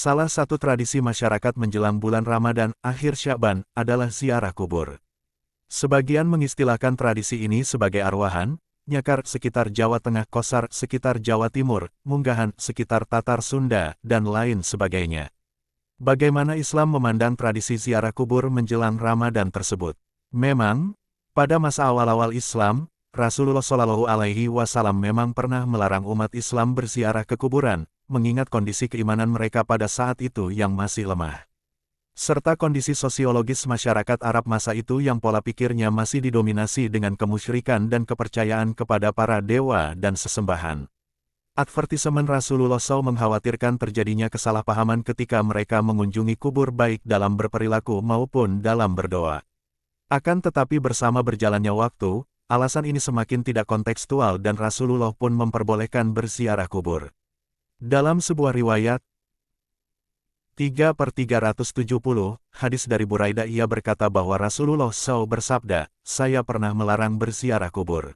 Salah satu tradisi masyarakat menjelang bulan Ramadan, akhir Sya'ban, adalah ziarah kubur. Sebagian mengistilahkan tradisi ini sebagai arwahan, nyakar sekitar Jawa Tengah, kosar sekitar Jawa Timur, munggahan sekitar Tatar Sunda, dan lain sebagainya. Bagaimana Islam memandang tradisi ziarah kubur menjelang Ramadan tersebut? Memang, pada masa awal-awal Islam, Rasulullah Shallallahu Alaihi Wasallam memang pernah melarang umat Islam berziarah ke kuburan, mengingat kondisi keimanan mereka pada saat itu yang masih lemah. Serta kondisi sosiologis masyarakat Arab masa itu yang pola pikirnya masih didominasi dengan kemusyrikan dan kepercayaan kepada para dewa dan sesembahan. Advertisement Rasulullah SAW mengkhawatirkan terjadinya kesalahpahaman ketika mereka mengunjungi kubur baik dalam berperilaku maupun dalam berdoa. Akan tetapi bersama berjalannya waktu, alasan ini semakin tidak kontekstual dan Rasulullah pun memperbolehkan berziarah kubur. Dalam sebuah riwayat, 3/370, hadis dari Buraidah ia berkata bahwa Rasulullah SAW bersabda, "Saya pernah melarang berziarah kubur.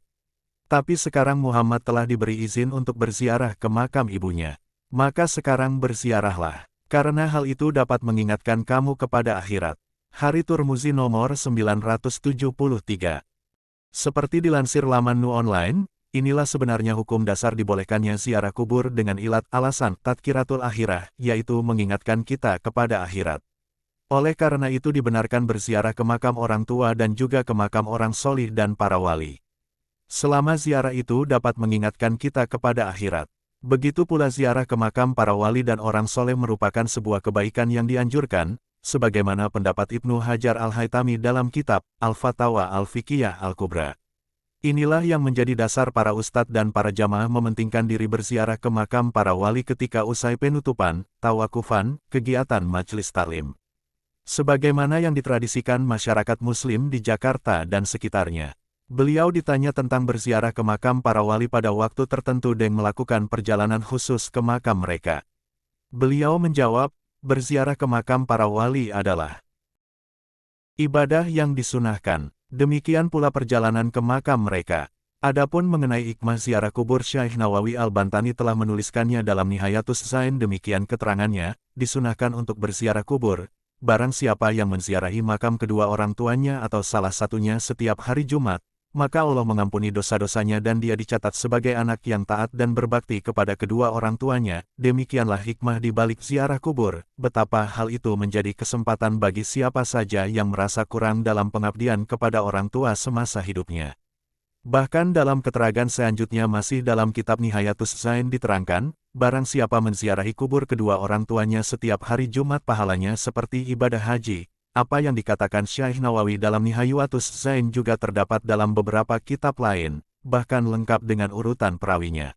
Tapi sekarang Muhammad telah diberi izin untuk berziarah ke makam ibunya. Maka sekarang berziarahlah, karena hal itu dapat mengingatkan kamu kepada akhirat." Hari Turmuzi nomor 973. Seperti dilansir laman Nu Online, inilah sebenarnya hukum dasar dibolehkannya ziarah kubur dengan alasan tadkiratul akhirah, yaitu mengingatkan kita kepada akhirat. Oleh karena itu dibenarkan berziarah ke makam orang tua dan juga ke makam orang solih dan para wali. Selama ziarah itu dapat mengingatkan kita kepada akhirat. Begitu pula ziarah ke makam para wali dan orang soleh merupakan sebuah kebaikan yang dianjurkan, sebagaimana pendapat Ibnu Hajar Al-Haytami dalam kitab Al-Fatawa Al-Fiqhiyah Al-Kubra. Inilah yang menjadi dasar para ustadz dan para jamaah mementingkan diri berziarah ke makam para wali ketika usai penutupan, tawakufan, kegiatan majelis taklim. Sebagaimana yang ditradisikan masyarakat muslim di Jakarta dan sekitarnya. Beliau ditanya tentang berziarah ke makam para wali pada waktu tertentu dan melakukan perjalanan khusus ke makam mereka. Beliau menjawab, berziarah ke makam para wali adalah ibadah yang disunahkan. Demikian pula perjalanan ke makam mereka. Adapun mengenai hikmah ziarah kubur, Syekh Nawawi Al-Bantani telah menuliskannya dalam Nihayatus Zain. Demikian keterangannya, disunahkan untuk berziarah kubur, barang siapa yang menziarahi makam kedua orang tuanya atau salah satunya setiap hari Jumat, maka Allah mengampuni dosa-dosanya dan dia dicatat sebagai anak yang taat dan berbakti kepada kedua orang tuanya. Demikianlah hikmah di balik ziarah kubur, betapa hal itu menjadi kesempatan bagi siapa saja yang merasa kurang dalam pengabdian kepada orang tua semasa hidupnya. Bahkan dalam keterangan selanjutnya masih dalam kitab Nihayatus Zain diterangkan, barang siapa menziarahi kubur kedua orang tuanya setiap hari Jumat pahalanya seperti ibadah haji. Apa yang dikatakan Syekh Nawawi dalam Nihayatus Zain juga terdapat dalam beberapa kitab lain, bahkan lengkap dengan urutan perawinya.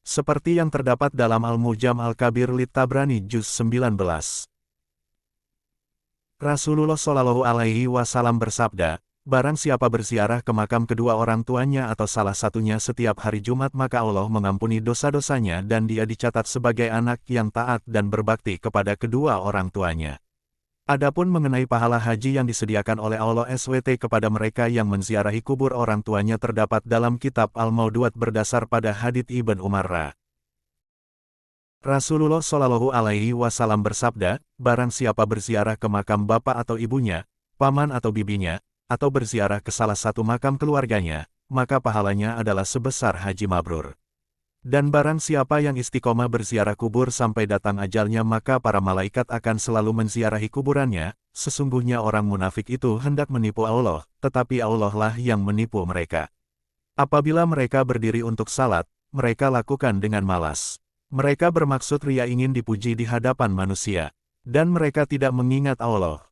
Seperti yang terdapat dalam Al-Mujam Al-Kabir Lit Tabrani Juz 19. Rasulullah Shallallahu Alaihi Wasallam bersabda, barang siapa berziarah ke makam kedua orang tuanya atau salah satunya setiap hari Jumat maka Allah mengampuni dosa-dosanya dan dia dicatat sebagai anak yang taat dan berbakti kepada kedua orang tuanya. Adapun mengenai pahala haji yang disediakan oleh Allah SWT kepada mereka yang menziarahi kubur orang tuanya terdapat dalam kitab Al-Mauduat berdasar pada hadits Ibn Umar. Rasulullah Shallallahu Alaihi Wasallam bersabda, barang siapa berziarah ke makam bapak atau ibunya, paman atau bibinya, atau berziarah ke salah satu makam keluarganya, maka pahalanya adalah sebesar haji mabrur. Dan barang siapa yang istiqomah berziarah kubur sampai datang ajalnya maka para malaikat akan selalu menziarahi kuburannya. Sesungguhnya orang munafik itu hendak menipu Allah, tetapi Allah lah yang menipu mereka. Apabila mereka berdiri untuk salat, mereka lakukan dengan malas. Mereka bermaksud ria ingin dipuji di hadapan manusia. Dan mereka tidak mengingat Allah.